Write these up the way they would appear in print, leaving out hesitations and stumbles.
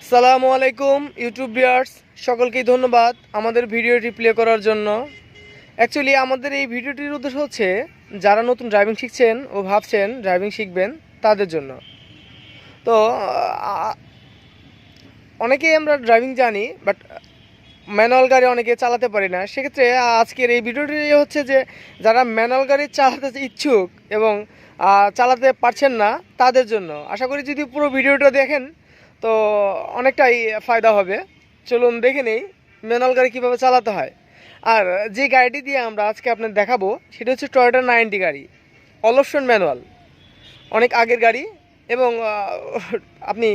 সালামু আলাইকুম YouTube viewers, সকলকেই ধন্যবাদ আমাদের ভিডিওটি প্লে করার জন্য। অ্যাকচুয়ালি আমাদের এই ভিডিওটির উদ্দেশ্য হচ্ছে যারা নতুন ড্রাইভিং শিখছেন ও ভাবছেন ড্রাইভিং শিখবেন তাদের জন্য। তো অনেকেই আমরা ড্রাইভিং জানি, বাট ম্যানুয়াল গাড়ি অনেকে চালাতে পারি না। সেক্ষেত্রে আজকের এই ভিডিওটি হচ্ছে যে যারা ম্যানুয়াল গাড়ি চালাতে ইচ্ছুক এবং চালাতে পারছেন না তাদের জন্য। আশা করি যদি পুরো ভিডিওটা দেখেন তো অনেকটাই ফায়দা হবে। চলুন দেখে নেই ম্যানুয়াল গাড়ি কীভাবে চালাতে হয়। আর যে গাড়িটি দিয়ে আমরা আজকে আপনাদের দেখাবো সেটা হচ্ছে টয়োটা 90 গাড়ি, অল অপশন ম্যানুয়াল, অনেক আগের গাড়ি। এবং আপনি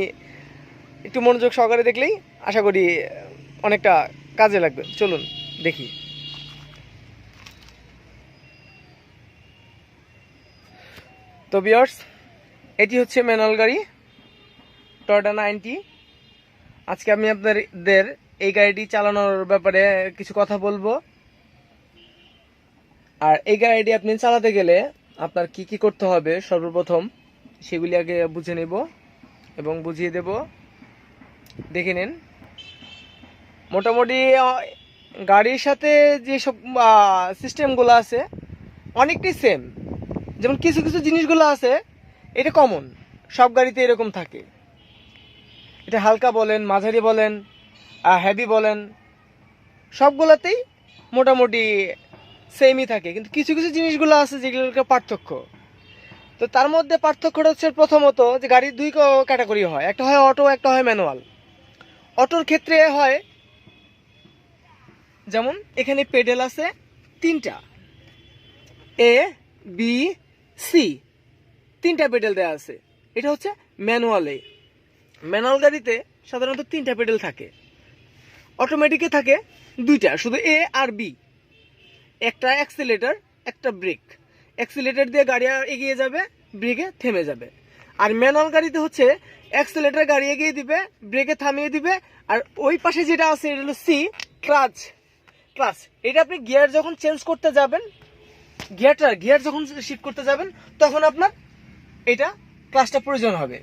একটু মনোযোগ সহকারে দেখলেই আশা করি অনেকটা কাজে লাগবে। চলুন দেখি। তো ভিউয়ার্স, এটি হচ্ছে ম্যানুয়াল গাড়ি টয়োটা 90। আজকে আমি আপনাদের এই গাড়িটি চালানোর ব্যাপারে কিছু কথা বলবো। আর এই গাড়িটি আপনি চালাতে গেলে আপনার কি কি করতে হবে সর্বপ্রথম সেগুলি আগে বুঝে নেব এবং বুঝিয়ে দেব। দেখে নিন। মোটামুটি গাড়ির সাথে যেসব সিস্টেমগুলো আছে অনেকটাই সেম। যেমন কিছু কিছু জিনিসগুলো আছে এটা কমন, সব গাড়িতে এরকম থাকে। এটা হালকা বলেন, মাঝারি বলেন, হেভি বলেন, সবগুলোতেই মোটামুটি সেমই থাকে। কিন্তু কিছু কিছু জিনিসগুলো আছে যেগুলোর পার্থক্য। তো তার মধ্যে পার্থক্যটা হচ্ছে প্রথমত যে গাড়ির দুই ক্যাটাগরি হয়, একটা হয় অটো, একটা হয় ম্যানুয়াল। অটোর ক্ষেত্রে হয় যেমন এখানে পেডেল আছে তিনটা, এ বি সি, তিনটা পেডেল দেওয়া আছে। এটা হচ্ছে ম্যানুয়ালে। ম্যানুয়াল গাড়িতে সাধারণত তিনটা পেডেল থাকে, অটোমেটিকে থাকে দুইটা, শুধু এ আর বি। একটা অ্যাক্সিলারেটর, একটা ব্রেক। অ্যাক্সিলারেটর দিয়ে গাড়ি এগিয়ে যাবে, ব্রেকে থেমে যাবে। আর ম্যানুয়াল গাড়িতে হচ্ছে অ্যাক্সিলারেটর গাড়ি এগিয়ে দিবে, ব্রেকে থামিয়ে দিবে। আর ওই পাশে যেটা আছে এটা হলো সি, ক্লাচ। ক্লাচ এটা আপনি গিয়ার যখন চেঞ্জ করতে যাবেন, গিয়ার যখন শিফট করতে যাবেন তখন আপনার এটা ক্লাচটা প্রয়োজন হবে।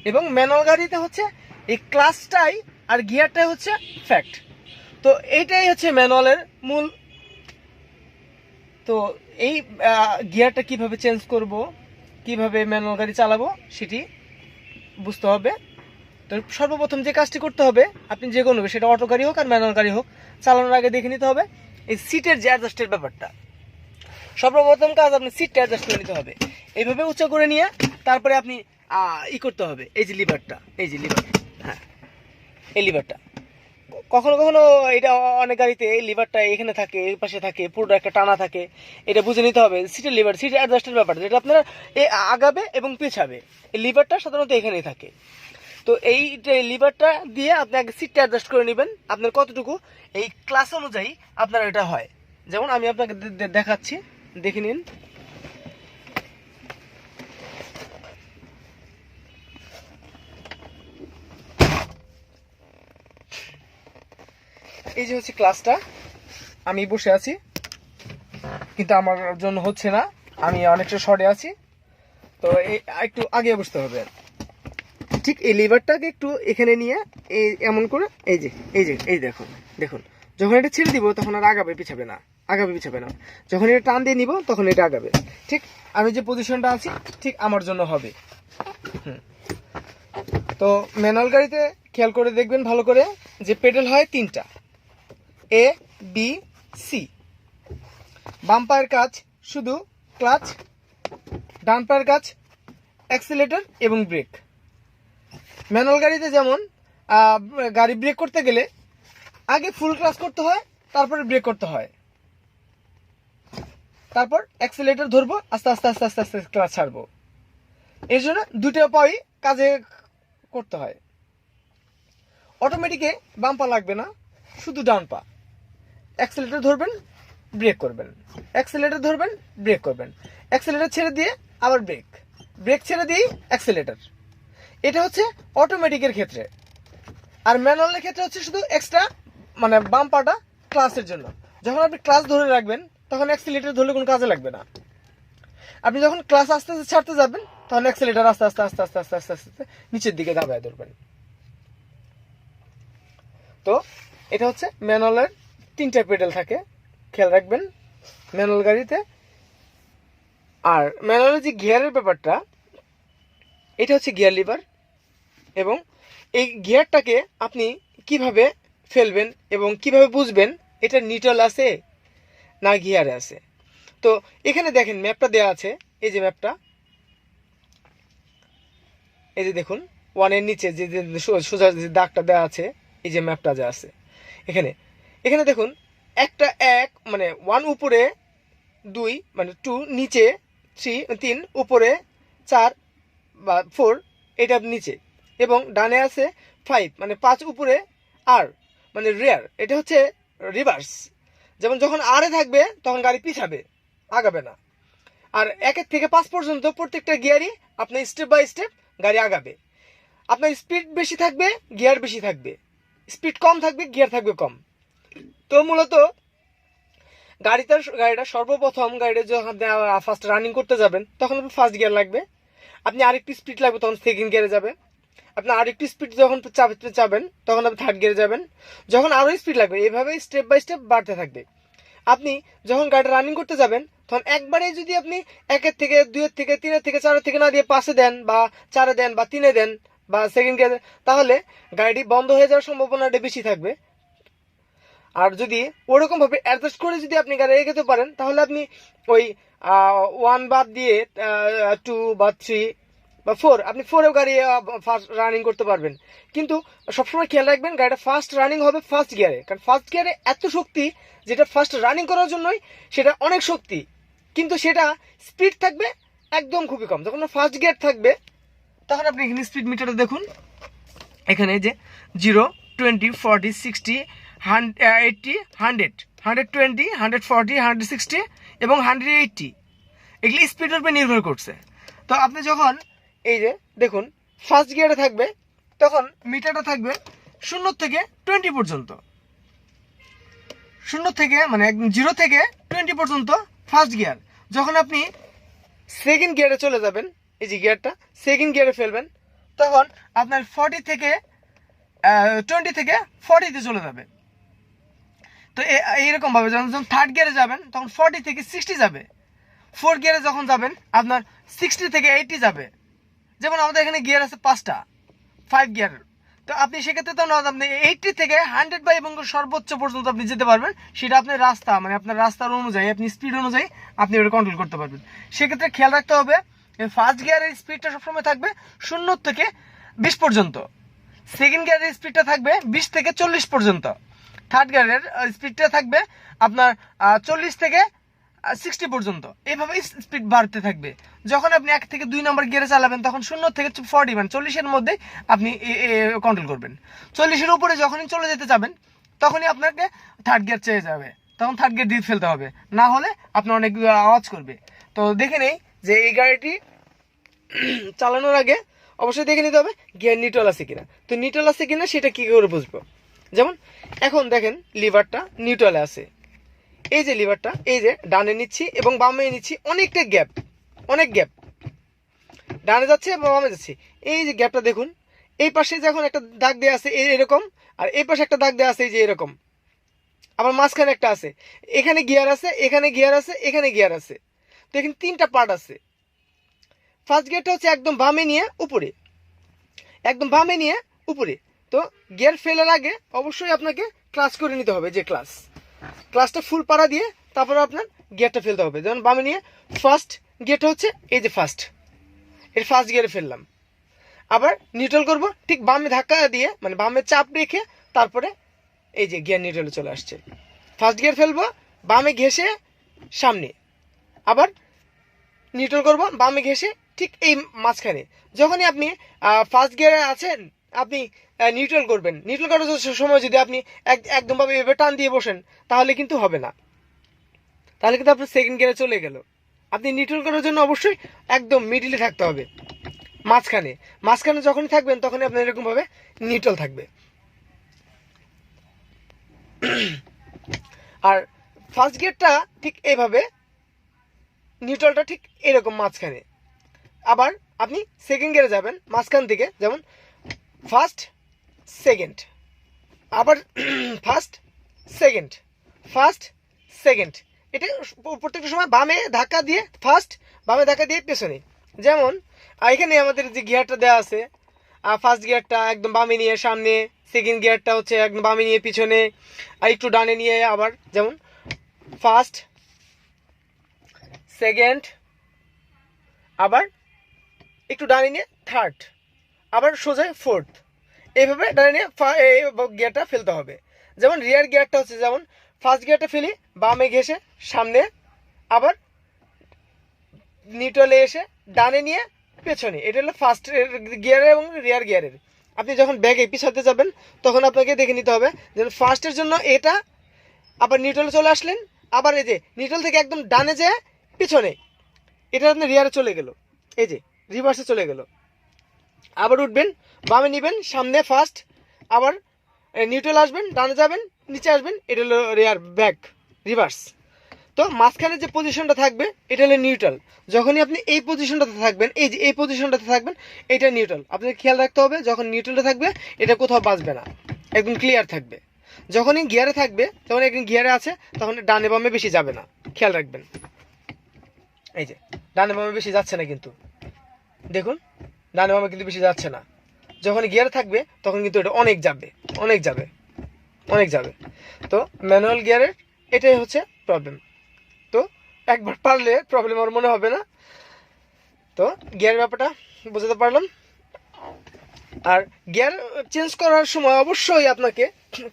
এবং ম্যানুয়াল গাড়িতে হচ্ছে এই ক্লাচটাই আর গিয়ারটাই হচ্ছে ফ্যাক্ট। তো এইটাই হচ্ছে ম্যানুয়ালের মূল। তো এই গিয়ারটা কিভাবে চেঞ্জ করব, কিভাবে ম্যানুয়াল গাড়ি চালাবো সেটি বুঝতে হবে। তো সর্বপ্রথম যে কাজটি করতে হবে, আপনি যে কোনো, সেটা অটো গাড়ি হোক আর ম্যানুয়াল গাড়ি হোক, চালানোর আগে দেখে নিতে হবে এই সিটের যে অ্যাডজাস্টের ব্যাপারটা। সর্বপ্রথম কাজ আপনি সিটটা অ্যাডজাস্ট করে নিতে হবে। এইভাবে উঁচু করে নিয়ে তারপরে আপনি করতে হবে এই যে লিভারটা, হ্যাঁ এই লিভারটা। কখনো কখনো এটা অনেক গাড়িতে এই লিভারটা এখানে থাকে, এই পাশে থাকে, পুরোটা একটা টানা থাকে। এটা বুঝে নিতে হবে সিটের লিভার, সিটের অ্যাডজাস্টের ব্যাপারটা, যেটা আপনার আগাবে এবং পেছাবে। এই লিভারটা সাধারণত এখানেই থাকে। তো এই লিভারটা দিয়ে আপনি আগে সিটটা অ্যাডজাস্ট করে নেবেন আপনার কতটুকু এই ক্লাস অনুযায়ী আপনার এটা হয়। যেমন আমি আপনাকে দেখাচ্ছি, দেখে নিন। এই যে হচ্ছে ক্লাসটা, আমি বসে আছি কিন্তু আমার জন্য হচ্ছে না, আমি অনেকটা শর্টে আছি। তো একটু আগে বসতে হবে। ঠিক এই লিভারটাকে একটু এখানে নিয়ে এই এমন করে এই দেখুন যখন এটা ছেড়ে দিব তখন আর আগাবে পিছাবে না, যখন এটা টান দিয়ে নিব তখন এটা আগাবে। ঠিক আমি যে পজিশনটা আছি ঠিক আমার জন্য হবে। তো ম্যানুয়াল গাড়িতে খেয়াল করে দেখবেন ভালো করে যে পেডেল হয় তিনটা, এ বি সি। বাম পায়ের কাজ শুধু ক্লাচ, ডান পায়ের কাজ অ্যাক্সিলারেটর এবং ব্রেক। ম্যানুয়াল গাড়িতে যেমন গাড়ি ব্রেক করতে গেলে আগে ফুল ক্লাচ করতে হয়, তারপরে ব্রেক করতে হয়, তারপর অ্যাক্সিলারেটর ধরবো, আস্তে আস্তে আস্তে আস্তে আস্তে ক্লাচ ছাড়বো। এর জন্য দুটো পাই কাজে করতে হয়। অটোমেটিকে বাম পা লাগবে না, শুধু ডান পা। অ্যাক্সিলারেটর ধরবেন, ব্রেক করবেন, অ্যাক্সিলারেটর ধরবেন, ব্রেক করবেন, অ্যাক্সিলারেটর ছেড়ে দিয়ে আবার ব্রেক ছেড়ে দিয়েই অ্যাক্সিলারেটর। এটা হচ্ছে অটোমেটিকের ক্ষেত্রে। আর ম্যানুয়ালের ক্ষেত্রে হচ্ছে শুধু এক্সট্রা, মানে বাম পাটা ক্লাসের জন্য। যখন আপনি ক্লাস ধরে রাখবেন তখন অ্যাক্সিলারেটর ধরলে কোনো কাজে লাগবে না। আপনি যখন ক্লাস আস্তে আস্তে ছাড়তে যাবেন তখন অ্যাক্সিলারেটর আস্তে আস্তে আস্তে আস্তে আস্তে আস্তে আস্তে নিচের দিকে দাবায় ধরবেন। তো এটা হচ্ছে ম্যানুয়ালের 3টা পেডেল থাকে, খেয়াল রাখবেন ম্যানুয়াল গাড়িতে। আর ম্যানুয়ালের যে গিয়ারের ব্যাপারটা, এটা হচ্ছে গিয়ার লিভার, এবং এই গিয়ারটাকে আপনি কিভাবে ফেলবেন এবং কিভাবে বুঝবেন এটা নিউট্রাল আছে না গিয়ারে আছে। তো এখানে দেখেন ম্যাপটা দেওয়া আছে, এই যে ম্যাপটা, এই যে দেখুন 1-এর নিচে যে সোজা যে দাগটা দেওয়া আছে, এই যে ম্যাপটা যা আছে এখানে, এখানে দেখুন একটা 1 মানে 1 উপরে, 2 মানে 2 নিচে, 3 উপরে, 4 বা 4 এটা নিচে, এবং ডানে আছে 5 মানে 5 উপরে, আর মানে রেয়ার, এটা হচ্ছে রিভার্স। যেমন যখন আরে থাকবে তখন গাড়ি পিছাবে, আগাবে না। আর 1 থেকে 5 পর্যন্ত প্রত্যেকটা গিয়ারই আপনার স্টেপ বাই স্টেপ গাড়ি আগাবে। আপনার স্পিড বেশি থাকবে, গিয়ার বেশি থাকবে, স্পিড কম থাকবে, গিয়ার থাকবে কম। তো মূলত গাড়িটা সর্বপ্রথম গাড়িটা যখন ফার্স্ট রানিং করতে যাবেন তখন আপনি ফার্স্ট গিয়ার লাগবে, আপনি আরেকটু স্পিড লাগবে তখন সেকেন্ড গিয়ারে যাবেন, আপনি আরেকটু স্পিড যখন চাবেন তখন আপনি থার্ড গিয়ারে যাবেন, যখন আরও স্পিড লাগবে, এইভাবে স্টেপ বাই স্টেপ বাড়তে থাকবে। আপনি যখন গাড়িটা রানিং করতে যাবেন তখন একবারে যদি আপনি 1 থেকে 2 থেকে 3 থেকে 4 থেকে না দিয়ে 5-এ দেন বা 4-এ দেন বা 3-এ দেন বা সেকেন্ড গিয়ারে, তাহলে গাড়িটি বন্ধ হয়ে যাওয়ার সম্ভাবনাটা বেশি থাকবে। আর যদি ওরকম ভাবে অ্যাডজাস্ট করে যদি আপনি গাড়ি এগোতে পারেন তাহলে আপনি ওই 1 বাদ দিয়ে 2 বা 3 বা 4 আপনি 4এও গাড়ি ফার্স্ট রানিং করতে পারবেন। কিন্তু সবসময় খেয়াল রাখবেন গাড়িটা ফার্স্ট রানিং হবে ফার্স্ট গিয়ারে, কারণ ফার্স্ট গিয়ারে এত শক্তি যেটা ফার্স্ট রানিং করার জন্যই সেটা অনেক শক্তি, কিন্তু সেটা স্পিড থাকবে একদম খুবই কম। যখন ফার্স্ট গিয়ার থাকবে তখন আপনি এখানে স্পিড মিটারে দেখুন, এখানে যে 0, 20, 40, 60, 80, 100, 120, 140, 160 এবং 180, এগুলি স্পিডের উপর নির্ভর করছে। তো আপনি যখন এই যে দেখুন ফার্স্ট গিয়ারে থাকবে তখন মিটারটা থাকবে 0 থেকে 20 পর্যন্ত, 0 থেকে মানে 0 থেকে 20 পর্যন্ত ফার্স্ট গিয়ার। যখন আপনি সেকেন্ড গিয়ারে চলে যাবেন, এই যে গিয়ারটা সেকেন্ড গিয়ারে ফেলবেন, তখন আপনার 20 থেকে 40-তে চলে যাবে। তো এইরকম ভাবে যখন থার্ড গিয়ারে যাবেন তখন 40 থেকে 60 যাবে, ফোর্থ গিয়ারে যখন যাবেন আপনার 60 থেকে 80 যাবে। যেমন আমাদের এখানে গিয়ার আছে 5টা, 5 গিয়ার। তো আপনি সেক্ষেত্রে তো আপনি 80 থেকে 100 বা এবং সর্বোচ্চ পর্যন্ত আপনি যেতে পারবেন, সেটা আপনার রাস্তা মানে আপনার রাস্তার অনুযায়ী আপনি স্পিড অনুযায়ী আপনি ওটা কন্ট্রোল করতে পারবেন। সেক্ষেত্রে খেয়াল রাখতে হবে ফার্স্ট গিয়ারের স্পিডটা সবসময় থাকবে 0 থেকে 20 পর্যন্ত, সেকেন্ড গিয়ারের স্পিডটা থাকবে 20 থেকে 40 পর্যন্ত, থার্ড গিয়ারের স্পিডটা থাকবে আপনার 40 থেকে 60 পর্যন্ত। এইভাবে স্পিড বাড়তে থাকবে। যখন আপনি 1 থেকে 2 নম্বর গিয়ারে চালাবেন তখন 0 থেকে 40 মানে 40-এর মধ্যে আপনি কন্ট্রোল করবেন। 40-এর উপরে যখনই চলে যেতে যাবেন তখনই আপনাকে থার্ড গিয়ার চেয়ে যাবে, তখন থার্ড গিয়ার দিয়ে ফেলতে হবে, না হলে আপনার অনেক আওয়াজ করবে। তো দেখে নেই যে এই গাড়িটি চালানোর আগে অবশ্যই দেখে নিতে হবে গিয়ার নিউট্রাল আছে কিনা। তো নিউট্রাল আছে কিনা সেটা কি করে বুঝবো? যেমন এখন দেখেন লিভারটা নিউট্রালে আছে, এই যে লিভারটা এই যে ডানে নিচ্ছি এবং বামে নিচ্ছি, অনেকটা গ্যাপ, অনেক গ্যাপ, ডানে যাচ্ছে এবং বামে যাচ্ছে, এই যে গ্যাপটা দেখুন। এই পাশে যখন একটা দাগ দেওয়া আছে এরকম, আর এই পাশে একটা দাগ দেওয়া আছে এই যে এরকম, আবার মাঝখানে একটা আছে, এখানে গিয়ার আছে, এখানে গিয়ার আছে, এখানে গিয়ার আছে। তো এখানে 3টা পার্ট আছে। ফার্স্ট গিয়ারটা হচ্ছে একদম বামে নিয়ে উপরে, একদম বামে নিয়ে উপরে। তো গিয়ার ফেলার আগে অবশ্যই আপনাকে ক্লাচ করে নিতে হবে, যে ক্লাচটা ফুল পাড়া দিয়ে তারপর আপনার গিয়ারটা ফেলতে হবে। যেমন বামে নিয়ে ফার্স্ট গিয়ারটা হচ্ছে এই যে ফার্স্ট গিয়ারে ফেললাম, আবার নিউট্রাল করব ঠিক বামে ধাক্কা দিয়ে মানে বামে চাপ রেখে, তারপরে এই যে গিয়ার নিউট্রালে চলে আসছে। ফার্স্ট গিয়ার ফেলবো বামে ঘেসে সামনে, আবার নিউট্রাল করব বামে ঘেসে ঠিক এই মাঝখানে। যখনই আপনি ফার্স্ট গিয়ারে আছেন আপনি নিউট্রাল করবেন, নিউট্রাল করার সময় যদি আপনি একদমভাবে এভাবে টান দিয়ে বসেন তাহলে কিন্তু হবে না, তাহলে কিন্তু আপনার সেকেন্ড গিয়ারে চলে গেল। আপনি নিউট্রাল করার জন্য অবশ্যই একদম মিডিলে থাকতে হবে, মাঝখানে যখনই থাকবেন তখনই আপনার এরকমভাবে নিউট্রাল থাকবে। আর ফার্স্ট গিয়ারটা ঠিক এইভাবে, নিউট্রালটা ঠিক এরকম মাঝখানে। আবার আপনি সেকেন্ড গিয়ারে যাবেন মাঝখান থেকে, যেমন ফার্স্ট সেকেন্ড, আবার ফার্স্ট সেকেন্ড, ফার্স্ট সেকেন্ড, এটা প্রত্যেকটা সময় বামে ধাক্কা দিয়ে ফার্স্ট, বামে ধাক্কা দিয়ে পেছনে। যেমন এখানে আমাদের যে গিয়ারটা দেওয়া আছে, ফার্স্ট গিয়ারটা একদম বামে নিয়ে সামনে, সেকেন্ড গিয়ারটা হচ্ছে একদম বামে নিয়ে পিছনে, আর একটু ডানে নিয়ে আবার, যেমন ফার্স্ট সেকেন্ড, আবার একটু ডানে নিয়ে থার্ড, আবার সোজা ফোর্থ, এইভাবে ডানে নিয়ে গিয়ারটা ফেলতে হবে। যেমন রিয়ার গিয়ারটা হচ্ছে, যেমন ফার্স্ট গিয়ারটা ফেলি বামে ঘেসে সামনে, আবার নিউট্রালে এসে ডানে নিয়ে পেছনে, এটা হলো ফার্স্ট গিয়ার এবং রিয়ার গিয়ারের। আপনি যখন ব্যাগে পিছাতে যাবেন তখন আপনাকে দেখে নিতে হবে, যেমন ফার্স্টের জন্য এটা, আবার নিউট্রালে চলে আসলেন, আবার এই যে নিউট্রাল থেকে একদম ডানে যায় পিছনে, এটা আপনি রিয়ারে চলে গেল, এই যে রিভার্সে চলে গেল। আবার উঠবেন, বামে নিবেন সামনে ফার্স্ট, আবার নিউট্রাল আসবেন, ডানে যাবেন, নিচে আসবেন, এটা হলো রিয়ার ব্যাক রিভার্স। তো মাঝখানে যে পজিশনটা থাকবে এটা হলো নিউট্রাল। যখনই আপনি এই পজিশনটাতে থাকবেন, এই যে এই পজিশনটাতে থাকবেন, এটা নিউট্রাল। আপনাকে খেয়াল রাখতে হবে, যখন নিউট্রালটা থাকবে এটা কোথাও বাজবে না, একদম ক্লিয়ার থাকবে। যখনই গিয়ারে থাকবে, যখন একদম গিয়ারে আছে, তখন ডানে বামে বেশি যাবে না, খেয়াল রাখবেন। এই যে ডানে বামে বেশি যাচ্ছে না, কিন্তু দেখুন ডানে বামে কিন্তু বেশি যাচ্ছে না। যখন গিয়ারে থাকবে তখন কিন্তু এটা অনেক যাবে, অনেক যাবে, অনেক যাবে। তো ম্যানুয়াল গিয়ারের এটাই হচ্ছে প্রবলেম। তো একবার পারলে প্রবলেম আর মনে হবে না। তো গিয়ারের ব্যাপারটা বুঝতে পারলাম। আর গিয়ার চেঞ্জ করার সময় অবশ্যই আপনাকে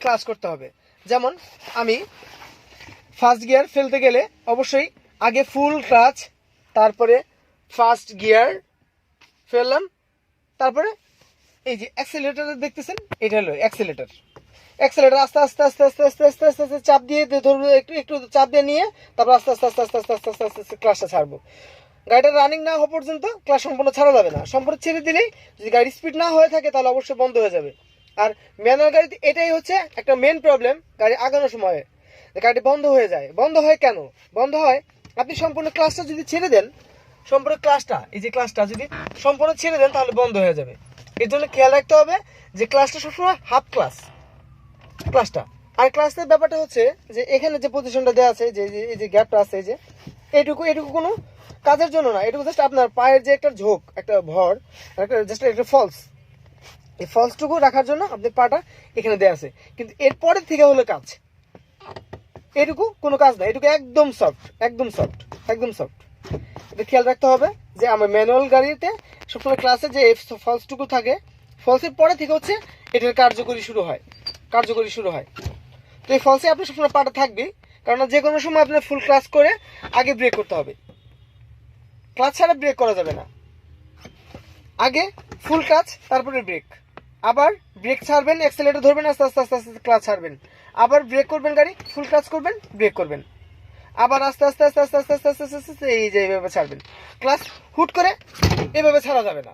ক্লাস করতে হবে। যেমন আমি ফার্স্ট গিয়ার ফেলতে গেলে অবশ্যই আগে ফুল ক্লাচ, তারপরে ফার্স্ট গিয়ার ফেললাম, তারপরে এই যে অ্যাক্সিলারেটর দেখতেছেন, এটা হলো অ্যাক্সিলারেটর। অ্যাক্সিলারেটর আস্তে আস্তে আস্তে আস্তে আস্তে আস্তে আস্তে আস্তে চাপ দিয়ে ধরুন, একটু একটু চাপ দিয়ে নিয়ে তারপর আস্তে আস্তে আস্তে আস্তে আস্তে আস্তে আস্তে আস্তে আস্তে ক্লাসটা ছাড়বো। গাড়িটা রানিং না হওয়া পর্যন্ত ক্লাস সম্পূর্ণ ছাড়া যাবে না। সম্পূর্ণ ছেড়ে দিলেই যদি গাড়ির স্পিড না হয়ে থাকে তাহলে অবশ্যই বন্ধ হয়ে যাবে। আর ম্যানুয়াল গাড়িতে এটাই হচ্ছে একটা মেন প্রবলেম, গাড়ি আগানোর সময় গাড়ি বন্ধ হয়ে যায়। বন্ধ হয় কেন? বন্ধ হয় আপনি সম্পূর্ণ ক্লাসটা যদি ছেড়ে দেন, সম্পূর্ণ ক্লাসটা, এই যে ক্লাসটা যদি সম্পূর্ণ ছেড়ে দেন তাহলে বন্ধ হয়ে যাবে। এর জন্য খেয়াল রাখতে হবে যে ক্লাসটা সবসময় হাফ ক্লাস, ক্লাসটা। আর ক্লাসের ব্যাপারটা হচ্ছে যে এখানে যে পজিশনটা দেওয়া আছে, যে এই যে গ্যাপটা আছে, এই যে এটুকু কোনো কাজের জন্য না, এটুকু জাস্ট আপনার পায়ের যে একটা ঝোঁক, একটা ভর, একটা জাস্ট একটা ফলস, এই ফলসটুকু রাখার জন্য আপনার পাটা এখানে দেওয়া আছে। কিন্তু এরপরের থেকে হলো কাজ, এটুকু কোনো কাজ না, এটুকু একদম সফট, একদম সফট, একদম সফট। এটা খেয়াল রাখতে হবে যে আমার ম্যানুয়াল গাড়িতে সবসময় ক্লাসে যে ফলসটুকু থাকে, ফলসের পরে থেকে হচ্ছে এটার কার্যকরী শুরু হয়, কার্যকরী শুরু হয়। তো এই ফলসে আপনার সবসময় পাটা থাকবে, কারণ যে কোনো সময় আপনার ফুল ক্লাস করে আগে ব্রেক করতে হবে। ক্লাচ ছাড়া ব্রেক করা যাবে না, আগে ফুল ক্লাচ তারপরে ব্রেক, আবার ব্রেক ছাড়বেন, অ্যাক্সেলেটর ধরবেন, আস্তে আস্তে আস্তে আস্তে ক্লাচ ছাড়বেন, আবার ব্রেক করবেন, গাড়ি ফুল ক্লাচ করবেন, ব্রেক করবেন, আবার আস্তে আস্তে আস্তে আস্তে আস্তে আস্তে আস্তে আস্তে আস্তে এই যে এইভাবে ছাড়বেন। ক্লাচ হুট করে এভাবে ছাড়া যাবে না,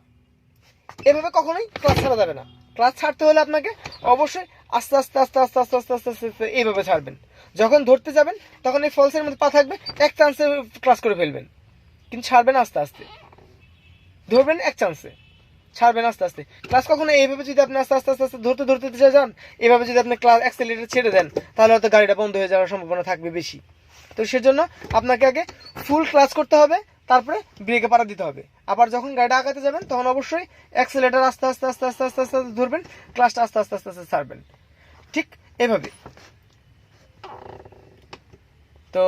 এভাবে কখনোই ক্লাচ ছাড়া যাবে না। ক্লাচ ছাড়তে হলে আপনাকে অবশ্যই আস্তে আস্তে আস্তে আস্তে আস্তে আস্তে আস্তে আস্তে আস্তে এইভাবে ছাড়বেন। যখন ধরতে যাবেন তখন এই ফলসের মধ্যে পা থাকবে, এক চান্সে ক্লাচ করে ফেলবেন, কিন্তু ছাড়বেন আস্তে আস্তে, ধরবেন এক চান্সে, ছাড়বেন আস্তে আস্তে। ক্লাস কখনো এইভাবে যদি আপনি আস্তে আস্তে আস্তে আস্তে ধরতে ধরতে যান, এভাবে যদি আপনি ক্লাস অ্যাক্সেলারেটর ছেড়ে দেন তাহলে হয়তো গাড়িটা বন্ধ হয়ে যাওয়ার সম্ভাবনা থাকবে বেশি। তো সেজন্য আপনাকে আগে ফুল ক্লাচ করতে হবে, তারপরে ব্রেকে পাড়া দিতে হবে। আবার যখন গাড়িটা আগাতে যাবেন তখন অবশ্যই অ্যাক্সেলারেটর আস্তে আস্তে আস্তে আস্তে আস্তে আস্তে আস্তে ধরবেন, ক্লাসটা আস্তে আস্তে আস্তে আস্তে ছাড়বেন, ঠিক এভাবে। তো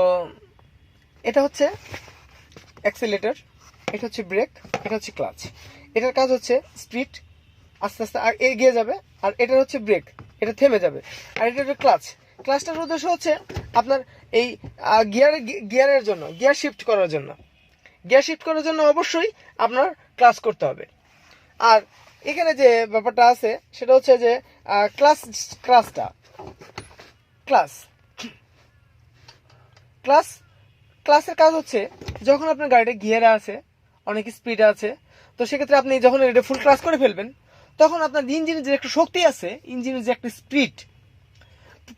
এটা হচ্ছে অ্যাক্সেলারেটর, এটা হচ্ছে ব্রেক, এটা হচ্ছে ক্লাচ। এটার কাজ হচ্ছে স্পিড আস্তে আস্তে আর এগিয়ে যাবে, আর এটার হচ্ছে ব্রেক, এটা থেমে যাবে। আর এটা হচ্ছে ক্লাচ, ক্লাচটার উদ্দেশ্য হচ্ছে আপনার এই গিয়ারের জন্য, গিয়ার শিফট করার জন্য, গিয়ার শিফট করার জন্য অবশ্যই আপনার ক্লাচ করতে হবে। আর এখানে যে ব্যাপারটা আছে সেটা হচ্ছে যে ক্লাচটা ক্লাস ক্লাস ক্লাসের কাজ হচ্ছে যখন আপনার গাড়িটা গিয়ারে আছে, অনেক স্পিডে আছে, তো সেক্ষেত্রে আপনি যখন এটা ফুল ক্লাস করে ফেলবেন তখন আপনার ইঞ্জিনের যে একটা শক্তি আছে, ইঞ্জিনের যে একটা স্পিড,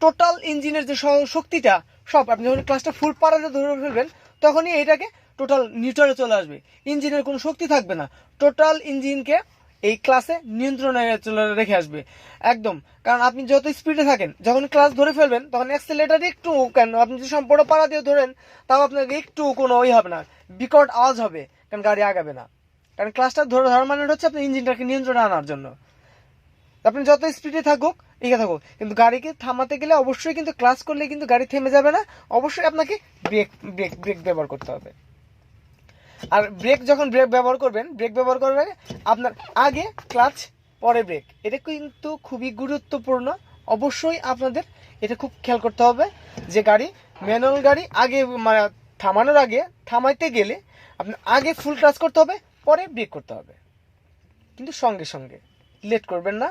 টোটাল ইঞ্জিনের যে শক্তিটা সব আপনি যখন ক্লাসটা ফুল পাড়াতে ধরে ফেলবেন তখনই এটাকে টোটাল নিউট্রালে চলে আসবে, ইঞ্জিনের কোনো শক্তি থাকবে না, টোটাল ইঞ্জিনকে এই ক্লাসে নিয়ন্ত্রণে চলে রেখে আসবে একদম। কারণ আপনি যত স্পিডে থাকেন, যখন ক্লাস ধরে ফেলবেন তখন অ্যাক্সেলেটার একটু, কেন আপনি যদি সম্পূর্ণ পাড়া দিয়ে ধরেন তাও আপনাকে একটু কোনো হবে না, বিকট আওয়াজ হবে, কারণ গাড়ি আগাবে না। কারণ ক্লাসটা ধরার মানে হচ্ছে আপনি ইঞ্জিনটাকে নিয়ন্ত্রণে আনার জন্য। আপনি যত স্পিডে থাকুক এগিয়ে থাকুক, কিন্তু গাড়িকে থামাতে গেলে অবশ্যই কিন্তু ক্লাস করলে কিন্তু গাড়ি থেমে যাবে না, অবশ্যই আপনাকে ব্রেক ব্রেক ব্রেক ব্যবহার করতে হবে। আর ব্রেক ব্যবহার করবেন, ব্রেক ব্যবহার করার আগে আপনার আগে ক্লাচ পরে ব্রেক, এটা কিন্তু খুবই গুরুত্বপূর্ণ। অবশ্যই আপনাদের এটা খুব খেয়াল করতে হবে যে গাড়ি, ম্যানুয়াল গাড়ি আগে মানে থামানোর আগে, থামাইতে গেলে আপনার আগে ফুল ক্লাচ করতে হবে, পরে ব্রেক করতে হবে, কিন্তু সঙ্গে সঙ্গে লেট করবেন না।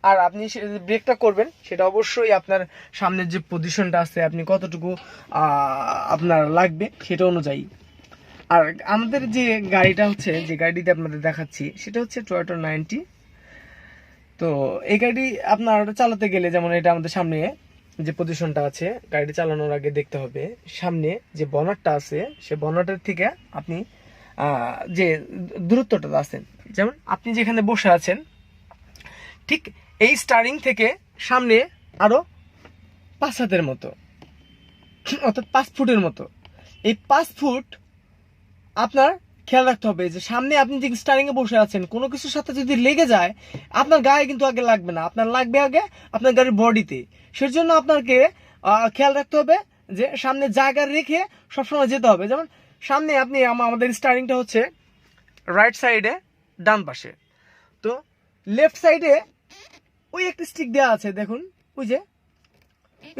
আর আপনি ব্রেকটা করবেন সেটা অবশ্যই আপনার সামনের যে পজিশনটা আছে, আপনি কতটুকু আপনার লাগবে সেটা অনুযায়ী। আর আমাদের যে গাড়িটা হচ্ছে, যে গাড়িটা আপনাদের দেখাচ্ছি সেটা হচ্ছে টয়োটা 90। তো এই গাড়ি আপনার চালাতে গেলে, যেমন এটা আমাদের সামনে যে পজিশনটা আছে, গাড়িটি চালানোর আগে দেখতে হবে সামনে যে বনারটা আছে, সে বনারটার থেকে আপনি যে দূরত্বটা আছেন, যেমন আপনি যেখানে বসে আছেন ঠিক এই স্টারিং থেকে সামনে আরো 5 হাতের মতো, অর্থাৎ 5 ফুটের মতো, এই 5 ফুট আপনার খেয়াল রাখতে হবে যে সামনে আপনি যে স্টারিং এ বসে আছেন কোনো কিছুর সাথে যদি লেগে যায় আপনার গায়ে কিন্তু আগে লাগবে না, আপনার লাগবে আগে আপনার গাড়ির বডিতে। সেজন্য আপনাকে খেয়াল রাখতে হবে যে সামনে জায়গা রেখে সবসময় যেতে হবে। যেমন সামনে আপনি, আমাদের স্টারিংটা হচ্ছে রাইট সাইডে ডান পাশে, তো লেফট সাইডে ওই একটা স্টিক দেওয়া আছে, দেখুন ওই যে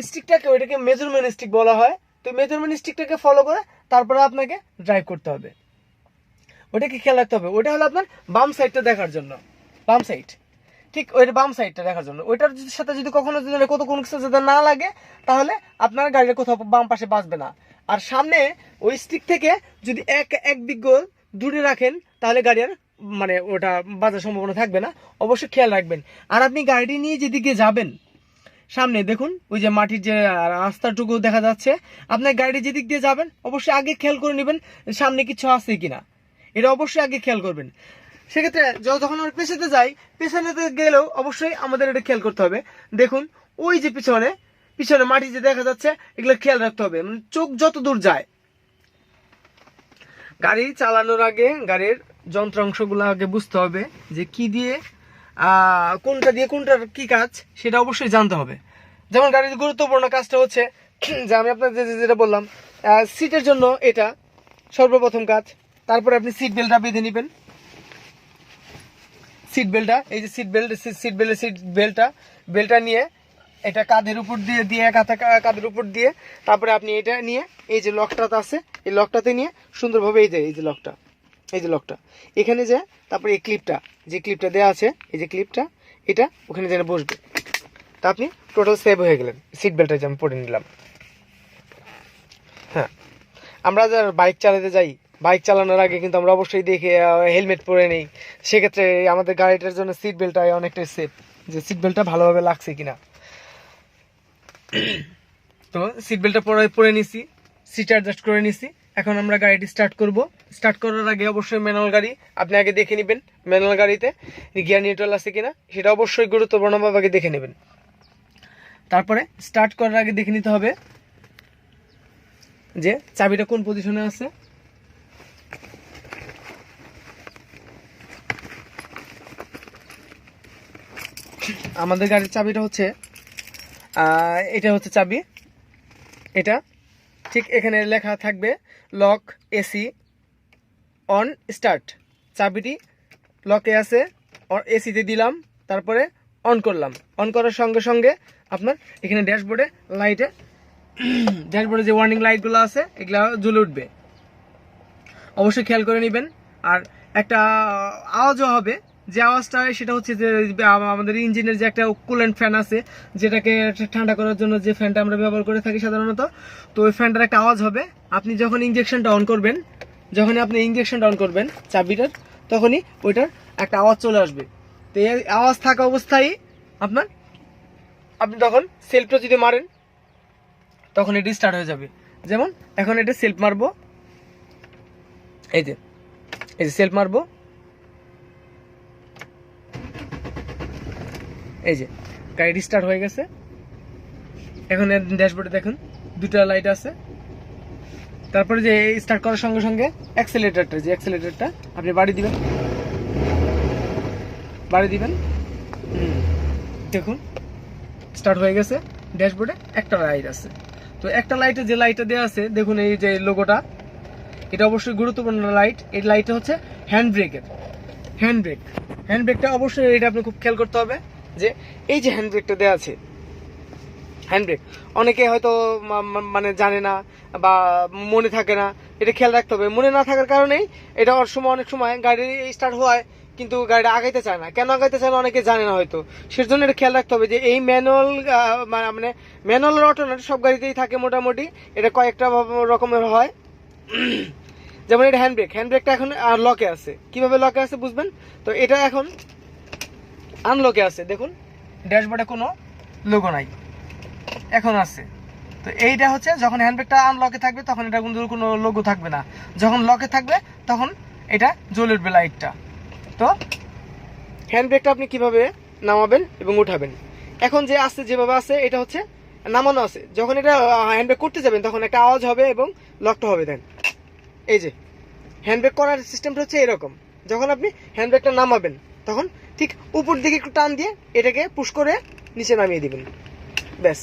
স্টিকটাকে, ওইটাকে মেজারমেন্ট স্টিক বলা হয়। তো মেজারমেন্ট স্টিকটাকে ফলো করে তারপরে আপনাকে ড্রাইভ করতে হবে, ওটাকে খেয়াল রাখতে হবে। ওটা হলো আপনার বাম সাইডটা দেখার জন্য, বাম সাইড, ঠিক ওইটা বাম সাইডটা দেখার জন্য। ওইটার সাথে যদি কখনো যদি কোনো কিছু যদি না লাগে তাহলে আপনার গাড়ির কোথাও বাম পাশে বাঁচবে না। আর সামনে ওই স্টিক থেকে যদি এক বিঘ্ন দূরে রাখেন তাহলে গাড়ির মানে ওটা বাজার সম্ভাবনা থাকবে না, অবশ্যই খেয়াল রাখবেন। আর আপনি গাড়িটি নিয়ে যেদিকে যাবেন সামনে দেখুন ওই যে মাটির যে রাস্তাটুকু দেখা যাচ্ছে, আপনার গাড়ি যেদিক দিয়ে যাবেন অবশ্যই আগে খেয়াল করে নেবেন সামনে কিছু আছে কিনা, এটা অবশ্যই আগে খেয়াল করবেন। সেক্ষেত্রে যখন আমরা পেছাতে যাই, পেছাতে গেলেও অবশ্যই আমাদের এটা খেয়াল করতে হবে। দেখুন ওই যে পিছনে মাটি যে দেখা যাচ্ছে, এগুলো খেয়াল রাখতে হবে, মানে চোখ যত দূর যায়। গাড়ি চালানোর আগে গাড়ির যন্ত্রাংশগুলো আগে বুঝতে হবে যে কি দিয়ে কোনটা দিয়ে কোনটার কি কাজ সেটা অবশ্যই জানতে হবে। যেমন গাড়ির গুরুত্বপূর্ণ কাজটা হচ্ছে যে আমি আপনাদের যেটা বললাম, সিটের জন্য এটা সর্বপ্রথম কাজ। তারপরে আপনি সিট বেল্টটা বেঁধে নেবেন, সিট বেল্টটা নিয়ে এটা কাঁধের উপর দিয়ে এক হাতে কাঁধের উপর দিয়ে, তারপরে আপনি এটা নিয়ে এই যে লকটাতে আছে এই লকটাতে নিয়ে সুন্দরভাবে এই যে লকটা এখানে যে, তারপরে এই ক্লিপটা দেওয়া আছে, এই যে ক্লিপটা এটা ওখানে যেন বসবে, তা আপনি টোটাল সেভ হয়ে গেলেন। সিট বেল্টটা যেমন পরে নিলাম। হ্যাঁ, আমরা যারা বাইক চালাতে যাই, বাইক চালানোর আগে কিন্তু আমরা অবশ্যই দেখে হেলমেট পরে নেই। সেক্ষেত্রে আমাদের গাড়িটার জন্য সিট বেল্টটা অনেকটাই সেফ, যে সিট বেল্টটা ভালোভাবে লাগছে কিনা। তো সিট বেল্টটা পরে নিছি, সিট অ্যাডজাস্ট করে নিছি। এখন আমরা গাড়িটি স্টার্ট করব। স্টার্ট করার আগে অবশ্যই ম্যানুয়াল গাড়ি আপনি আগে দেখে নেবেন, ম্যানুয়াল গাড়িতে গিয়ার নিউট্রাল আছে কিনা সেটা অবশ্যই গুরুত্বপূর্ণভাবে আগে দেখে নেবেন। তারপরে স্টার্ট করার আগে দেখে নিতে হবে যে চাবিটা কোন পজিশনে আছে। আমাদের গাড়ির চাবিটা হচ্ছে এটা হচ্ছে চাবি, এটা ঠিক এখানে লেখা থাকবে লক এসি অন স্টার্ট। চাবিটি লকে আছে, এসিতে দিলাম, তারপরে অন করলাম। অন করার সঙ্গে সঙ্গে আপনার এখানে ড্যাশবোর্ডে যে ওয়ার্নিং লাইটগুলো আছে এগুলো জ্বলে উঠবে, অবশ্যই খেয়াল করে নেবেন। আর একটা আওয়াজও হবে, যে আওয়াজটা সেটা হচ্ছে যে আমাদের ইঞ্জিনের যে একটা কুলেন্ট ফ্যান আছে, যেটাকে ঠান্ডা করার জন্য যে ফ্যানটা আমরা ব্যবহার করে থাকি সাধারণত, তো ওই ফ্যানটার একটা আওয়াজ হবে। আপনি যখন ইঞ্জেকশনটা অন করবেন চাবিটার, তখনই ওইটার একটা আওয়াজ চলে আসবে। তো এই আওয়াজ থাকা অবস্থায় আপনি তখন সেলফটা যদি মারেন তখন এটি স্টার্ট হয়ে যাবে। যেমন এখন এটা সেলফ মারবো, এই যে সেলফ মারবো, এই যে গাড়ি স্টার্ট হয়ে গেছে। এখন ড্যাশবোর্ডে দেখুন দুটো লাইট আছে। তারপরে যে স্টার্ট করার সঙ্গে সঙ্গে অ্যাক্সেলেটরটা আপনি বাড়ি দিবেন, দেখুন স্টার্ট হয়ে গেছে। ড্যাশবোর্ডে একটা লাইট আছে। তো একটা লাইটে যে লাইটটা দেওয়া আছে দেখুন, এই যে লোগোটা, এটা অবশ্যই গুরুত্বপূর্ণ লাইট। এই লাইটটা হচ্ছে হ্যান্ড ব্রেকটা অবশ্যই এটা আপনি খুব খেয়াল করতে হবে যে এই যে হ্যান্ড ব্রেকটা দেওয়া আছে, হ্যান্ড ব্রেক অনেকে হয়তো মানে জানে না বা মনে থাকে না, এটা খেয়াল রাখতে হবে। মনে না থাকার কারণেই এটা অনেক সময় গাড়ি স্টার্ট হয় কিন্তু গাড়িটা আগাইতে চায় না। কেন আগাইতে চায় না অনেকে জানে না হয়তো, সেজন্য এটা খেয়াল রাখতে হবে যে এই মানে ম্যানুয়াল অটোমেটিক সব গাড়িতেই থাকে মোটামুটি। এটা কয়েকটা রকমের হয়। যেমন এটা হ্যান্ডব্রেকটা এখন লকে আছে। কিভাবে লকে আছে বুঝবেন তো, এটা এখন আনলকে আছে। দেখুন ড্যাশবোর্ডে কোনো লোগো নাই, এখন আছে। তো এইটা হচ্ছে যখন হ্যান্ডব্রেকটা আনলকে থাকবে তখন এটা কিন্তু কোনো লোগো থাকবে না, যখন লকে থাকবে তখন এটা জ্বলে উঠবে লাইটটা। তো হ্যান্ডব্রেকটা আপনি কিভাবে নামাবেন এবং উঠাবেন, এখন যে আছে যেভাবে আছে এটা হচ্ছে নামানো আছে। যখন এটা হ্যান্ডব্রেক করতে যাবেন তখন একটা আওয়াজ হবে এবং লকটা হবে। দেন এই যে হ্যান্ডব্রেক করার সিস্টেমটা হচ্ছে এরকম, যখন আপনি হ্যান্ডব্রেকটা নামাবেন তখন ঠিক উপর দিকে একটু টান দিয়ে এটাকে পুশ করে নিচে নামিয়ে দিবেন, ব্যাস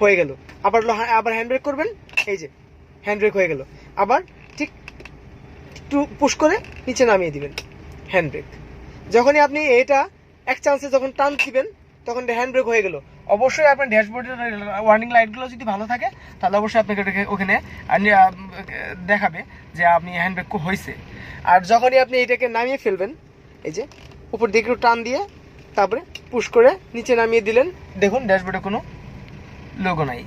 হয়ে গেল। আবার হ্যান্ডব্রেক করবেন, এই যে হ্যান্ডব্রেক হয়ে গেল। আবার ঠিক একটু পুশ করে নিচে নামিয়ে দিবেন, হ্যান্ডব্রেক। যখনই আপনি এটা এক চান্সে যখন টান দিবেন তখন হ্যান্ডব্রেক হয়ে গেল। অবশ্যই আপনার ড্যাশবোর্ডের ওয়ার্নিং লাইটগুলো যদি ভালো থাকে তাহলে অবশ্যই আপনাকে ওখানে দেখাবে যে আপনি হ্যান্ডব্রেক হয়েছে। আর যখনই আপনি এটাকে নামিয়ে ফেলবেন, এই যে উপর দিকে একটু টান দিয়ে তারপরে পুশ করে নিচে নামিয়ে দিলেন, দেখুন ড্যাশবোর্ডে কোনো লোগো নাই,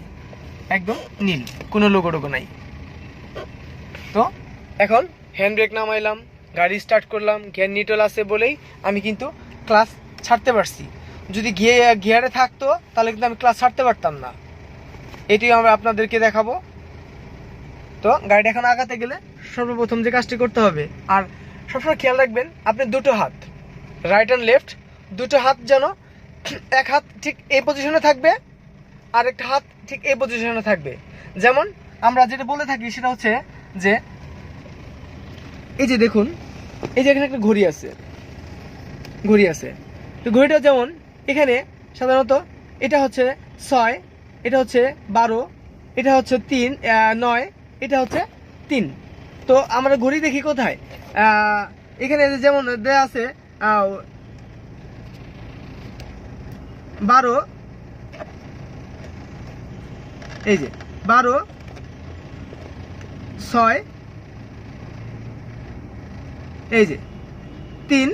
একদম নীল, কোনো লোগো নাই। তো এখন হ্যান্ডব্রেক নামাইলাম, গাড়ি স্টার্ট করলাম, গিয়ার নিউট্রাল আছে বলেই আমি কিন্তু ক্লাস ছাড়তে পারছি। যদি গিয়ারে থাকতো তাহলে কিন্তু আমি ক্লাস ছাড়তে পারতাম না। এটি আমরা আপনাদেরকে দেখাবো। তো গাড়িটা এখন আগাতে গেলে সর্বপ্রথম যে কাজটি করতে হবে, আর সবসময় খেয়াল রাখবেন আপনি দুটো হাত, রাইট অ্যান্ড লেফট দুটো হাত যেন, এক হাত ঠিক এই পজিশনে থাকবে আর একটা হাত ঠিক এই পজিশনে থাকবে। যেমন আমরা যেটা বলে থাকি সেটা হচ্ছে যে এই যে দেখুন, এই যে এখানে একটা ঘড়ি আছে, তো ঘড়িটা যেমন এখানে সাধারণত এটা হচ্ছে 6, এটা হচ্ছে 12, এটা হচ্ছে 3, 9, এটা হচ্ছে 3। তো আমরা ঘড়ি দেখি কোথায়, এখানে যেমন দেয়া আছে 12, এই যে 12, 6, এই যে 3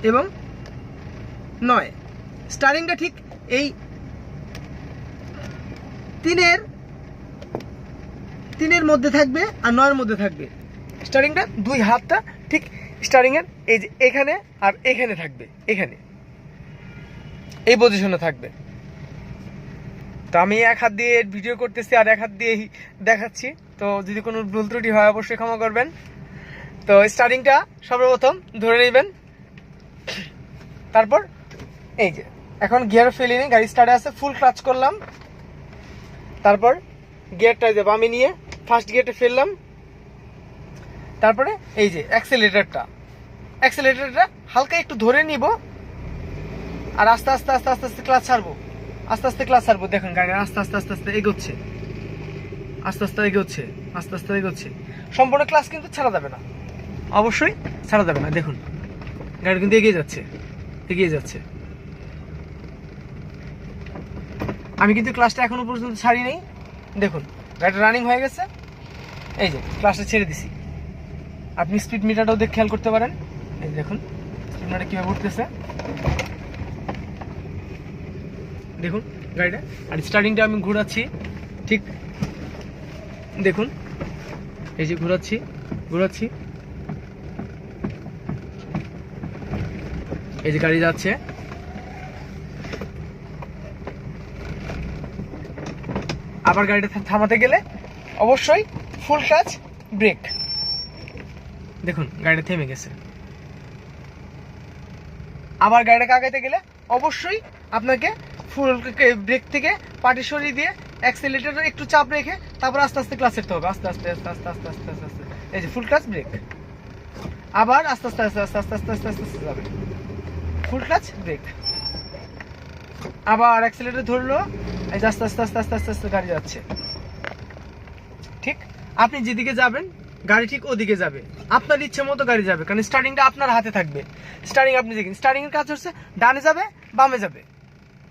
এবং 9। স্টারিংটা ঠিক এই তিনের মধ্যে থাকবে আর 9-এর মধ্যে থাকবে। স্টারিংটা দুই হাতটা ঠিক স্টারিংয়ের এই যে এখানে আর এখানে থাকবে, এখানে এই পজিশনে থাকবে। তো আমি এক হাত দিয়ে ভিডিও করতেছি আর এক হাত দিয়েই দেখাচ্ছি, তো যদি কোনো ভুল ত্রুটি হয় অবশ্যই ক্ষমা করবেন। তো স্টারিংটা সর্বপ্রথম ধরে নেবেন, তারপর এই যে এখন গিয়ার ফেলিনি, গাড়ি স্টার্টে আছে, ফুল ক্লাচ করলাম, তারপর গিয়ারটা যে বামে নিয়ে ফার্স্ট গিয়ারটা ফেললাম, তারপরে এই যে অ্যাক্সেলেটরটা হালকা একটু ধরে নিব আর আস্তে আস্তে ক্লাচ ছাড়বো, দেখুন গাড়ি আস্তে আস্তে এগোচ্ছে, আস্তে আস্তে এগোচ্ছে। সম্পূর্ণ ক্লাচ কিন্তু ছাড়া যাবে না, অবশ্যই ছাড়া যাবে না। দেখুন গাড়ি কিন্তু এগিয়ে যাচ্ছে। আমি কিন্তু ক্লাসটা এখনো পর্যন্ত ছাড়ি নেই। দেখুন গাড়িটা রানিং হয়ে গেছে, এই যে ক্লাসটা ছেড়ে দিছি। আপনি স্পিড মিটারটাও দেখে খেয়াল করতে পারেন, এই দেখুন স্পিড মিটারটা কীভাবে উঠতেছে, দেখুন গাড়িটা। আর স্টার্টিংটা আমি ঘোরাচ্ছি, ঠিক দেখুন এই যে ঘোরাচ্ছি, এই যে গাড়ি যাচ্ছে। আবার গাড়িটা থামাতে গেলে অবশ্যই ফুল ক্লাচ ব্রেক, দেখুন গাড়িটা থেমে গেছে। আবার গাড়িটাকে আগাইতে গেলে অবশ্যই আপনাকে ফুল ব্রেক থেকে পাটি সরিয়ে দিয়ে অ্যাক্সেলেরেটরে একটু চাপ রেখে তারপর আস্তে আস্তে ক্লাস করতে হবে, আস্তে আস্তে আস্তে আস্তে আস্তে আস্তে আস্তে আস্তে, এই যে ফুল ক্লাচ ব্রেক, আবার আস্তে আস্তে আস্তে আস্তে আস্তে আস্তে আস্তে আস্তে আস্তে যাবে, ফুল ক্লাচ ব্রেক, আবার অ্যাক্সেলেরেটর ধরলো, এই যে আস্তে আস্তে আস্তে আস্তে আস্তে আস্তে গাড়ি যাচ্ছে। ঠিক আপনি যেদিকে যাবেন গাড়ি ঠিক ওদিকে যাবে, আপনার ইচ্ছে মতো গাড়ি যাবে, কারণ স্টার্টিংটা আপনার হাতে থাকবে। স্টার্টিং আপনি দেখেন, স্টার্টিং এর কাজ হচ্ছে ডানে যাবে বামে যাবে,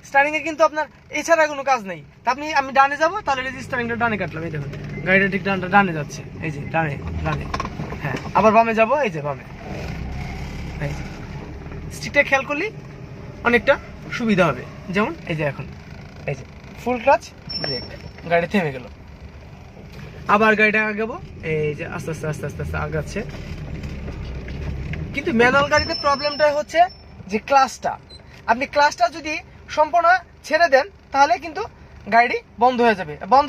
স্টার্টিং এর কিন্তু আপনার এছাড়া কোনো কাজ নেই। তা আমি ডানে যাবো, তাহলে এই যে স্টার্টিংটা ডানে কাটলাম, এই দেখুন গাড়িটা ঠিক ডানে যাচ্ছে, এই যে ডানে ডানে, হ্যাঁ আবার বামে যাবো, এই যে বামে, এই যে স্টিকটা খেয়াল করলে অনেকটা সুবিধা হবে। যেমন এই যে এখন এই যে ফুল ক্লাচ ব্রেক, গাড়ি থেমে গেল, আবার গাড়িটা আগাবো, এই যে আস্তে আস্তে আস্তে আস্তে আস্তে আগাচ্ছে। কিন্তু ম্যানুয়াল গাড়িতে প্রবলেমটা হচ্ছে যে ক্লাচটা, আপনি ক্লাচটা যদি সম্পূর্ণ ছেড়ে দেন তাহলে কিন্তু গাড়ি বন্ধ হয়ে যাবে। বন্ধ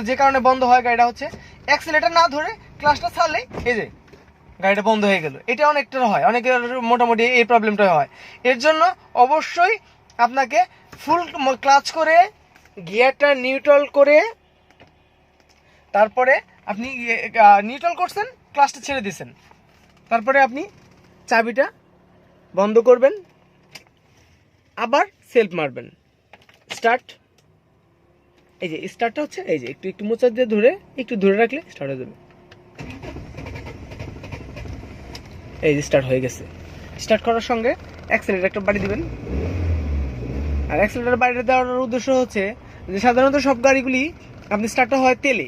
যে কারণে বন্ধ হয় গাড়িটা হচ্ছে অ্যাক্সিলেটর না ধরে ক্লাচটা ছাড়লে এই যে গাড়িটা বন্ধ হয়ে গেল, এটা অনেকটা হয়, অনেকের মোটামুটি এই প্রবলেমটা হয়। এর জন্য অবশ্যই আপনাকে ফুল ক্লাচ করে গিয়ারটা নিউট্রাল করে তারপরে আপনি নিউট্রাল করছেন, ক্লাচটা ছেড়ে দিয়েছেন, তারপরে আপনি চাবিটা বন্ধ করবেন, আবার সেলফ মারবেন, স্টার্ট, এই যে স্টার্টটা হচ্ছে এই যে একটু একটু মোচা দিয়ে ধরে একটু ধরে রাখলে স্টার্ট হয়ে যাবে, এই যে স্টার্ট হয়ে গেছে। স্টার্ট করার সঙ্গে অ্যাক্সেলেটর একটা বাড়ি দিবেন, আর অ্যাক্সেলেটর বাড়িটা দেওয়ার উদ্দেশ্য হচ্ছে যে সাধারণত সব গাড়িগুলি আপনি স্টার্টটা হয় তেলে,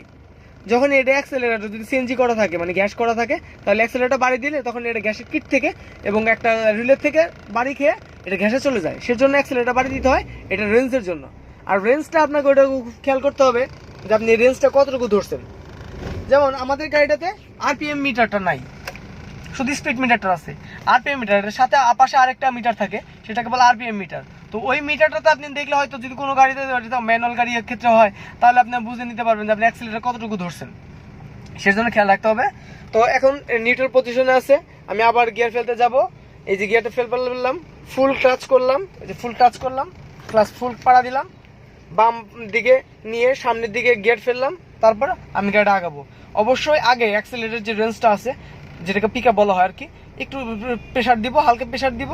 যখন এটা অ্যাক্সেলেটর যদি সিএনজি করা থাকে মানে গ্যাস করা থাকে তাহলে অ্যাক্সেলেটর বাড়ি দিলে তখন এটা গ্যাসের কিট থেকে এবং একটা রিলের থেকে বাড়ি খেয়ে এটা গ্যাসে চলে যায়, সেজন্য অ্যাক্সেলেটর বাড়ি দিতে হয়, এটা রেঞ্জের জন্য। আর রেঞ্জটা আপনাকে ওটা খেয়াল করতে হবে যে আপনি রেঞ্জটা কতটুকু ধরছেন। যেমন আমাদের গাড়িটাতে আরপিএম মিটারটা নাই, শুধু স্পিড মিটারটা আছে। আরপিএম মিটারের সাথে আপাশে আরেকটা মিটার থাকে, সেটাকে বলে আরপিএম মিটার। তো ওই মিটারটাতে আপনি দেখলে হয়তো যদি কোনো গাড়িতে ম্যানুয়াল গাড়ির ক্ষেত্রে হয় তাহলে আপনি বুঝে নিতে পারবেন যে আপনি অ্যাক্সিলেটর কতটুকু ধরছেন, সেজন্য খেয়াল রাখতে হবে। তো এখন নিউট্রাল পজিশনে আছে, আমি আবার গিয়ার ফেলতে যাব, এই যে গিয়ারটা ফেললাম, ফুল ক্লাচ করলাম, এই যে ফুল ক্লাচ করলাম, ক্লাচ ফুল পাড়া দিলাম, বাম দিকে নিয়ে সামনের দিকে গিয়ার ফেললাম, তারপর আমি গাড়িটা আগাবো। অবশ্যই আগে অ্যাক্সিলেটরের যে রেঞ্জটা আছে যেটাকে পিকআপ বলা হয় আর কি, একটু প্রেশার দিব, হালকা প্রেশার দিব,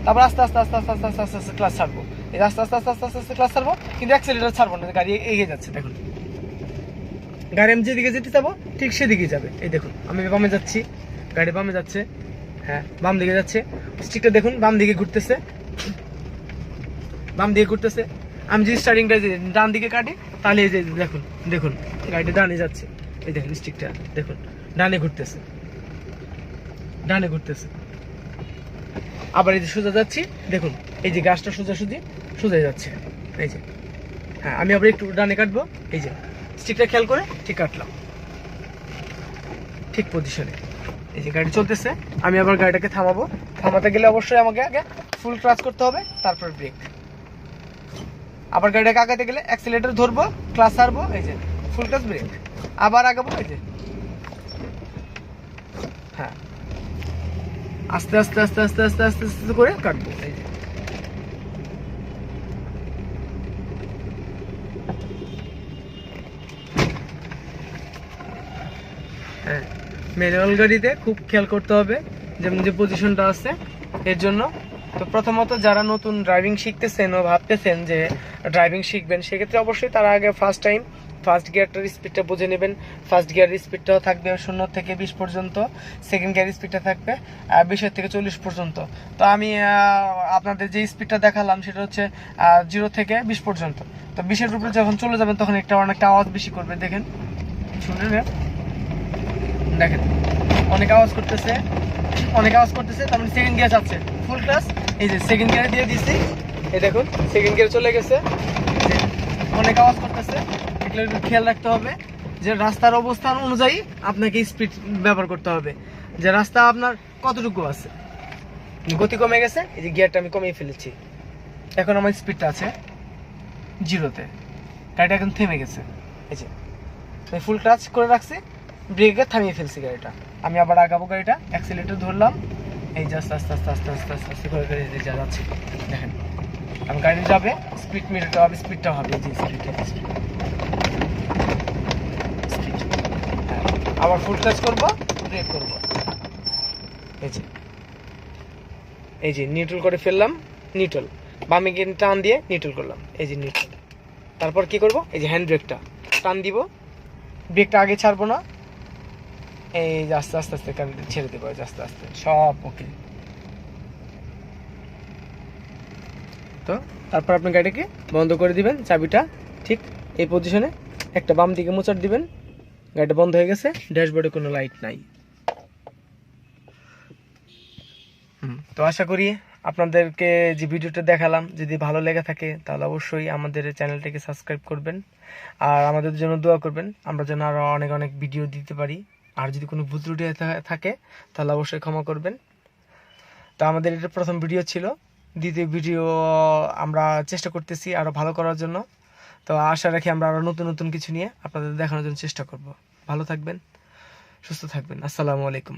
তারপর আস্তে আস্তে আস্তে আস্তে আস্তে আস্তে আস্তে আস্তে ক্লাস ছাড়বো, এই আস্তে আস্তে আস্তে আস্তে আস্তে আস্তে ক্লাস ছাড়বো, কিন্তু অ্যাক্সিলেটর ছাড়বো না, গাড়ি এগিয়ে যাচ্ছে। দেখুন গাড়ি আমি যেদিকে যেতে যাবো ঠিক সেদিকে যাবে, এই দেখুন আমি বামে যাচ্ছি, গাড়ি বামে যাচ্ছে, হ্যাঁ বাম দিকে যাচ্ছে, স্টিকটা দেখুন বাম দিকে ঘুরতেছে, বাম দিকে ঘুরতেছে। আমি যদি স্টার্টিংটা ডান দিকে কাটি তাহলে এই যে দেখুন দেখুন গাড়িটা ডানে যাচ্ছে, এই দেখুন স্টিকটা দেখুন ডানে ঘুরতেছে, ডানে ঘুরতেছে, আবার এই যে সোজা যাচ্ছি, দেখুন এই যে গাছটা সোজাসুজি সোজা যাচ্ছে, এই যে হ্যাঁ আমি আবার একটু ডানে কাটবো, এই যে স্টিকটা খেয়াল করে ঠিক কাটলাম, ঠিক পজিশনে, এই যে গাড়ি চলতেছে। আমি আবার গাড়িটাকে থামাবো, থামাতে গেলে অবশ্যই আমাকে আগে ফুল ক্লাচ করতে হবে, তারপর ব্রেক, আবার গাড়িটাকে আগাতে গেলে অ্যাক্সিলেটর ধরবো, ক্লাচ ছাড়বো, এই যে ফুল ক্লাচ ব্রেক, আবার আগাবো, এই যে হ্যাঁ আস্তে আস্তে আস্তে আস্তে আস্তে আস্তে আস্তে করে কাটবো, এই যে হ্যাঁ ম্যানুয়াল গাড়িতে খুব খেয়াল করতে হবে যেমন যে পজিশনটা আছে এর জন্য। তো প্রথমত যারা নতুন ড্রাইভিং শিখতেছেন ও ভাবতেছেন যে ড্রাইভিং শিখবেন, সেক্ষেত্রে অবশ্যই তারা আগে ফার্স্ট গিয়ারটার স্পিডটা বুঝে নেবেন। ফার্স্ট গিয়ারের স্পিডটাও থাকবে 0 থেকে 20 পর্যন্ত, সেকেন্ড গিয়ারের স্পিডটা থাকবে 20 থেকে 40 পর্যন্ত। তো আমি আপনাদের যে স্পিডটা দেখালাম সেটা হচ্ছে 0 থেকে 20 পর্যন্ত। তো 20-এর উপরে যখন চলে যাবেন তখন অনেকটা আওয়াজ বেশি করবে, দেখেন শুনেন, দেখেন অনেক আওয়াজ করতেছে, তার মানে সেকেন্ড গিয়ার যাচ্ছে ফুল ক্লাস, এই যে সেকেন্ড গিয়ারে দিয়ে দিচ্ছি, এই দেখুন সেকেন্ড গিয়ারে চলে গেছে, অনেক আওয়াজ করতেছে। এগুলো একটু খেয়াল রাখতে হবে যে রাস্তার অবস্থান অনুযায়ী আপনাকে স্পিড ব্যবহার করতে হবে, যে রাস্তা আপনার কতটুকু আছে। গতি কমে গেছে, এই যে গিয়ারটা আমি কমিয়ে ফেলেছি, এখন আমার স্পিডটা আছে 0-তে, গাড়িটা এখন থেমে গেছে, এই যে ফুল ক্লাচ করে রাখছি, ব্রেকে থামিয়ে ফেলছি গাড়িটা। আমি আবার আগাবো, গাড়িটা অ্যাক্সিলেটর ধরলাম, এই জাস্ট আস্তে আস্তে আস্তে আস্তে আস্তে আস্তে করে করে যা যাচ্ছে দেখেন, আমি গাড়ি যাবে স্পিড মিটারটা হবে, স্পিডটা হবে যে স্পিড, আবার ফুল টাচ করবো, ব্রেক করবো, এই যে নিউট্রাল করে ফেললাম, নিউট্রাল বামে গিয়ে টান দিয়ে নিউট্রাল করলাম, এই যে নিউট্রাল। তারপর কি করব, এই যে হ্যান্ড ব্রেকটা টান দিব, ব্রেকটা আগে ছাড়বো না, এই যে আস্তে আস্তে আস্তে ছেড়ে দেবো, আস্তে আস্তে সব ওকে। তো তারপর আপনি গাড়িটাকে বন্ধ করে দিবেন, চাবিটা ঠিক এই পজিশনে একটা বাম দিকে মোচড় দিবেন, গাড়িটা বন্ধ হয়ে গেছে, ড্যাশবোর্ডে কোনো লাইট নাই। তো আশা করি আপনাদেরকে যে ভিডিওটা দেখালাম যদি ভালো লেগে থাকে তাহলে অবশ্যই আমাদের চ্যানেলটাকে সাবস্ক্রাইব করবেন, আর আমাদের জন্য দোয়া করবেন, আমরা যেন আরও অনেক অনেক ভিডিও দিতে পারি। আর যদি কোনো ভুল ত্রুটি থাকে তাহলে অবশ্যই ক্ষমা করবেন। তো আমাদের এটা প্রথম ভিডিও ছিল, দ্বিতীয় ভিডিও আমরা চেষ্টা করতেছি আরও ভালো করার জন্য। তো আশা রাখি আমরা আরও নতুন নতুন কিছু নিয়ে আপনাদের দেখানোর জন্য চেষ্টা করব। ভালো থাকবেন, সুস্থ থাকবেন, আসসালামু আলাইকুম।